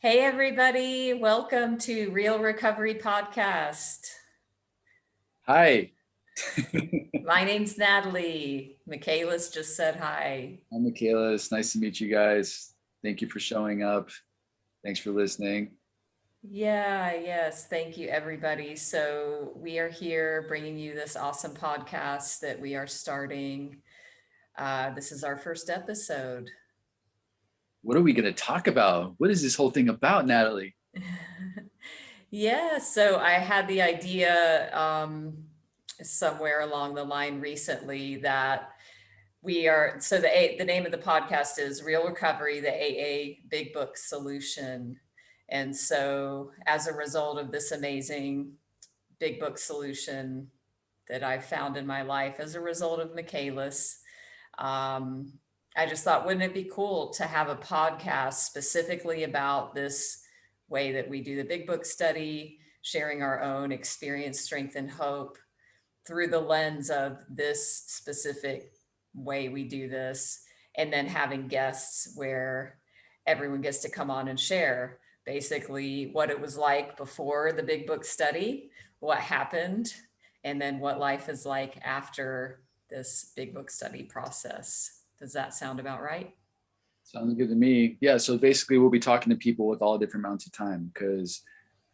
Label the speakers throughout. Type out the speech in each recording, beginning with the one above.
Speaker 1: Hey, everybody. Welcome to Real Recovery Podcast.
Speaker 2: Hi.
Speaker 1: My name's Natalie. Michaelis just said hi.
Speaker 2: I'm Michaelis. Nice to meet you guys. Thank you for showing up. Thanks for listening.
Speaker 1: Yes. Thank you, everybody. So, we are here bringing you this awesome podcast that we are starting. This is our first episode.
Speaker 2: What are we going to talk about? What is this whole thing about, Natalie?
Speaker 1: So I had the idea somewhere along the line recently that the name of the podcast is Real Recovery, the AA Big Book Solution. And so as a result of this amazing big book solution that I found in my life as a result of Michaelis, um, I just thought, wouldn't it be cool to have a podcast specifically about this way that we do the big book study, sharing our own experience, strength, and hope through the lens of this specific way we do this, and then having guests where everyone gets to come on and share basically what it was like before the big book study, what happened, and then what life is like after this big book study process. Does that sound about right?
Speaker 2: Sounds good to me. Yeah. So basically, we'll be talking to people with all different amounts of time because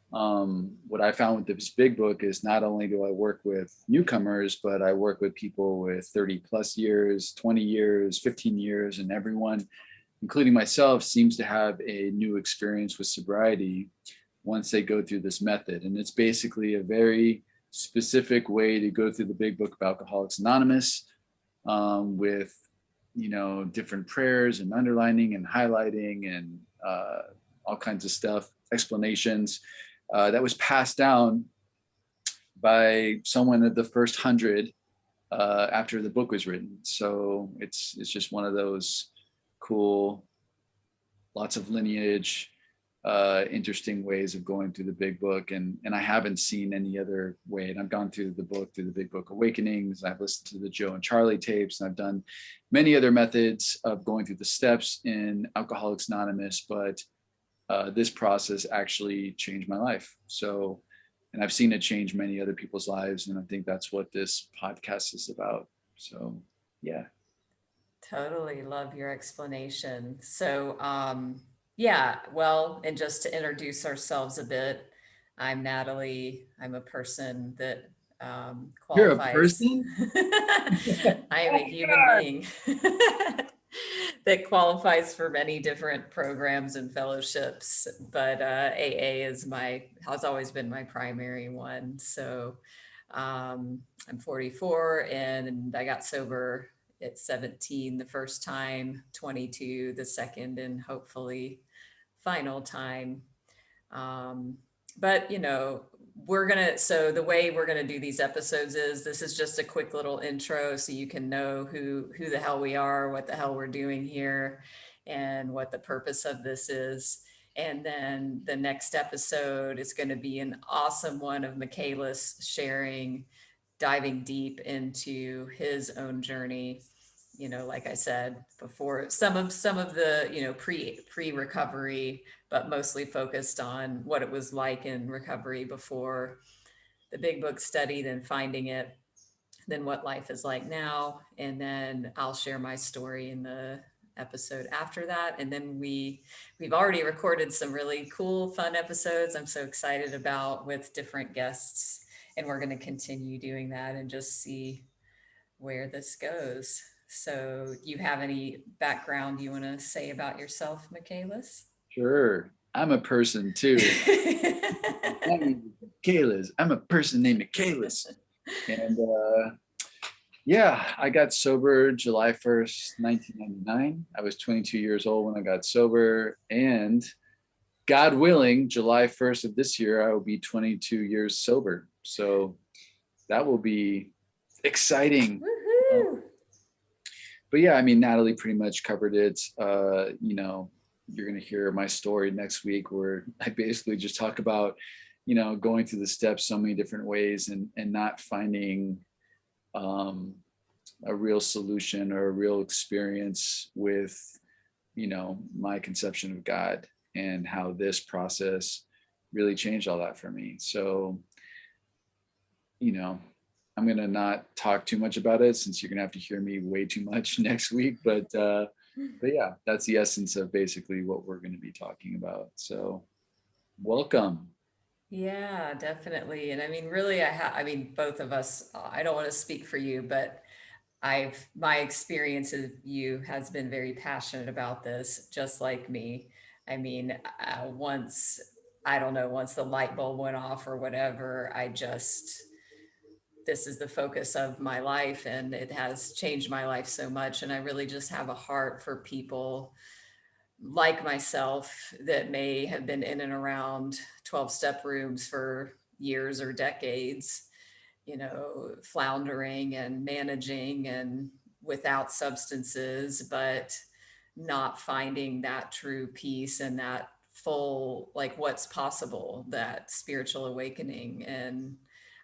Speaker 2: what I found with this big book is not only do I work with newcomers, but I work with people with 30 plus years, 20 years, 15 years, and everyone, including myself, seems to have a new experience with sobriety once they go through this method. And it's basically a very specific way to go through the big book of Alcoholics Anonymous with, different prayers and underlining and highlighting and all kinds of stuff, explanations that was passed down by someone of the first 100 after the book was written. So it's just one of those cool, lots of lineage, interesting ways of going through the big book. And I haven't seen any other way. And I've gone through the big book Awakenings. I've listened to the Joe and Charlie tapes, and I've done many other methods of going through the steps in Alcoholics Anonymous, but this process actually changed my life. So, and I've seen it change many other people's lives. And I think that's what this podcast is about. So, yeah.
Speaker 1: Totally love your explanation. And just to introduce ourselves a bit, I'm Natalie. I'm a person that
Speaker 2: You're a
Speaker 1: qualifies.
Speaker 2: person?
Speaker 1: I am a human being that qualifies for many different programs and fellowships, but AA has always been my primary one. So I'm 44 and I got sober at 17 the first time, 22 the second, and hopefully final time. Um, but the way we're gonna do these episodes is this is just a quick little intro so you can know who the hell we are, what the hell we're doing here, and what the purpose of this is. And then the next episode is going to be an awesome one of Michaelis diving deep into his own journey. Like I said before, some of the pre recovery, but mostly focused on what it was like in recovery before the big book study, then finding it, then what life is like now, and then I'll share my story in the episode after that. And then we've already recorded some really cool fun episodes I'm so excited about with different guests, and we're going to continue doing that and just see where this goes. So, you have any background you want to say about yourself, Michaelis?
Speaker 2: Sure. I'm a person too. My name is Michaelis. I'm a person named Michaelis. And yeah, I got sober July 1st, 1999. I was 22 years old when I got sober. And God willing, July 1st of this year, I will be 22 years sober. So that will be exciting.
Speaker 1: Woohoo!
Speaker 2: But yeah, I mean, Natalie pretty much covered it. You're going to hear my story next week where I basically just talk about, going through the steps so many different ways and not finding a real solution or a real experience with, my conception of God. and how this process really changed all that for me. So, you know, I'm gonna not talk too much about it since you're gonna have to hear me way too much next week. But yeah, that's the essence of basically what we're gonna be talking about. So welcome.
Speaker 1: Yeah, definitely. And I mean, really, I mean, both of us, I don't want to speak for you, but my experience of you has been very passionate about this, just like me. I mean, I don't know, once the light bulb went off or whatever, this is the focus of my life and it has changed my life so much. And I really just have a heart for people like myself that may have been in and around 12-step rooms for years or decades, floundering and managing and without substances, but not finding that true peace and that full, like what's possible, that spiritual awakening. And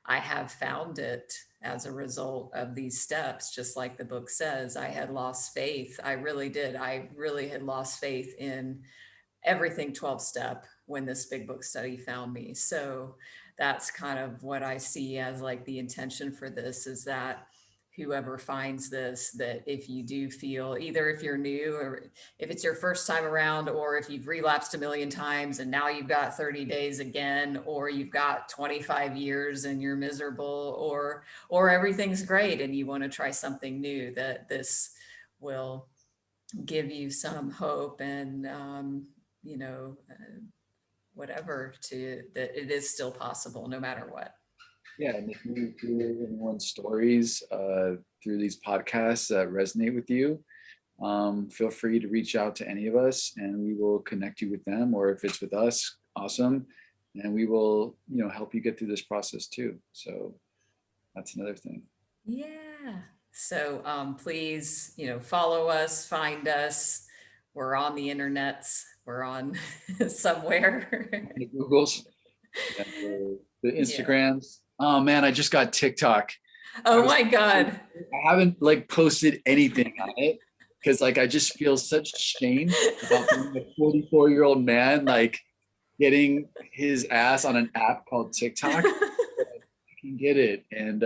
Speaker 1: I have found it as a result of these steps. Just like the book says, I had lost faith. I really did. I really had lost faith in everything 12 step when this big book study found me. So that's kind of what I see as like the intention for this, is that whoever finds this, that if you do feel, either if you're new or if it's your first time around, or if you've relapsed a million times and now you've got 30 days again, or you've got 25 years and you're miserable, or everything's great and you want to try something new, that this will give you some hope and you know uh, whatever, to that it is still possible no matter what.
Speaker 2: Yeah, and if you hear anyone's stories through these podcasts that resonate with you, feel free to reach out to any of us and we will connect you with them, or if it's with us, awesome, and we will, help you get through this process too. So that's another thing.
Speaker 1: Yeah, so please, follow us, find us. We're on the internets, we're on somewhere.
Speaker 2: The Googles, yeah, the
Speaker 1: Yeah.
Speaker 2: Instagrams. Oh man, I just got TikTok. I
Speaker 1: Oh
Speaker 2: was
Speaker 1: my God.
Speaker 2: I haven't like posted anything on it because like I just feel such shame about being a 44-year-old man like getting his ass on an app called TikTok. I can get it. And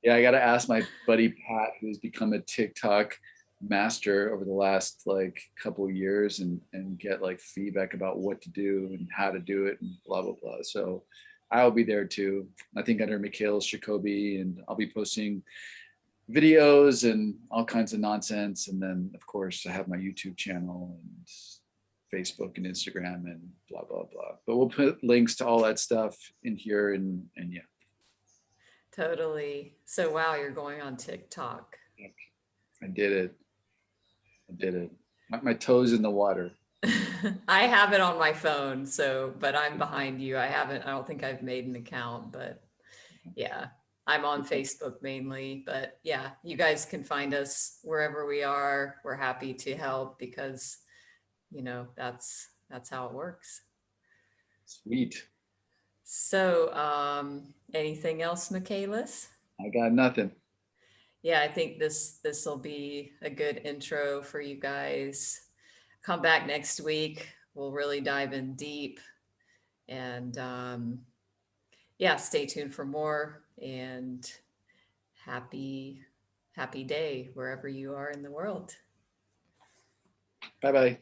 Speaker 2: yeah, I gotta ask my buddy Pat, who's become a TikTok master over the last like couple of years, and get like feedback about what to do and how to do it and blah blah blah. So I'll be there too. I think under Michaelis, Jacoby, and I'll be posting videos and all kinds of nonsense. And then of course I have my YouTube channel and Facebook and Instagram and blah blah blah. But we'll put links to all that stuff in here, and yeah,
Speaker 1: Totally. So wow, you're going on TikTok.
Speaker 2: I did it. I did it. My toes in the water.
Speaker 1: I have it on my phone, so, but I'm behind you. I don't think I've made an account, but yeah, I'm on Facebook mainly. But yeah, you guys can find us wherever we are. We're happy to help because, that's how it works.
Speaker 2: Sweet.
Speaker 1: So, anything else, Michaelis?
Speaker 2: I got nothing.
Speaker 1: Yeah, I think this will be a good intro for you guys. Come back next week. We'll really dive in deep, and yeah, stay tuned for more, and happy day wherever you are in the world.
Speaker 2: Bye bye.